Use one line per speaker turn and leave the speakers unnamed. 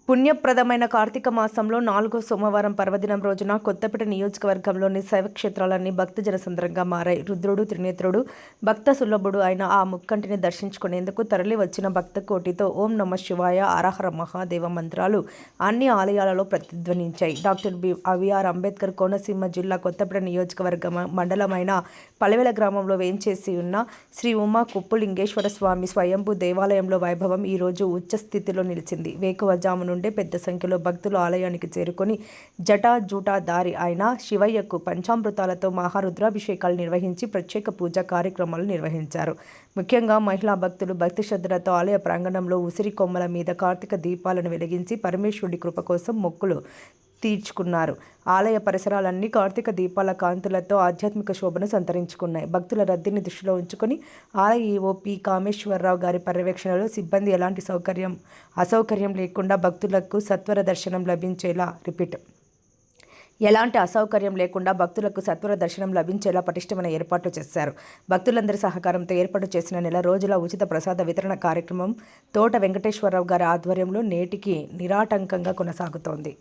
పుణ్యప్రదమైన కార్తీక మాసంలో 4వ సోమవారం పర్వదినం రోజున కొత్తపేట నియోజకవర్గంలోని శైవక్షేత్రాలన్నీ భక్తజన సంద్రంగా మారాయి. రుద్రుడు, త్రినేత్రుడు, భక్త సులభుడు అయిన ఆ ముక్కంటిని దర్శించుకునేందుకు తరలి వచ్చిన భక్త కోటితో ఓం నమ శివాయ, అరహర మహాదేవ మంత్రాలు అన్ని ఆలయాలలో ప్రతిధ్వనించాయి. డాక్టర్ బిఆర్ అంబేద్కర్ కోనసీమ జిల్లా కొత్తపేట నియోజకవర్గ మండలమైన పలవెల గ్రామంలో వేంచేసి ఉన్న శ్రీ ఉమా కుప్పులింగేశ్వర స్వామి స్వయంభూ దేవాలయంలో వైభవం ఈరోజు ఉచ్చస్థితిలో నిలిచింది. వేకువజాము నుండే పెద్ద సంఖ్యలో భక్తులు ఆలయానికి చేరుకొని జటాజూటా దారి అయిన శివయ్యకు పంచామృతాలతో మహారుద్రాభిషేకాలు నిర్వహించి ప్రత్యేక పూజా కార్యక్రమాలు నిర్వహించారు. ముఖ్యంగా మహిళా భక్తులు భక్తి శ్రద్ధలతో ఆలయ ప్రాంగణంలో ఉసిరి కొమ్మల మీద కార్తీక దీపాలను వెలిగించి పరమేశ్వరుడి కృప కోసం మొక్కులు తీర్చుకున్నారు. ఆలయ పరిసరాలన్నీ కార్తీక దీపాల కాంతులతో ఆధ్యాత్మిక శోభను సంతరించుకున్నాయి. భక్తుల రద్దీని దృష్టిలో ఉంచుకొని ఆలయ ఈవో పి కామేశ్వరరావు గారి పర్యవేక్షణలో సిబ్బంది ఎలాంటి అసౌకర్యం లేకుండా భక్తులకు సత్వర దర్శనం లభించేలా పటిష్టమైన ఏర్పాట్లు చేశారు. భక్తులందరి సహకారంతో ఏర్పాటు చేసిన నెల రోజుల ఉచిత ప్రసాద వితరణ కార్యక్రమం తోట వెంకటేశ్వరరావు గారి ఆధ్వర్యంలో నేటికి నిరాటంకంగా కొనసాగుతోంది.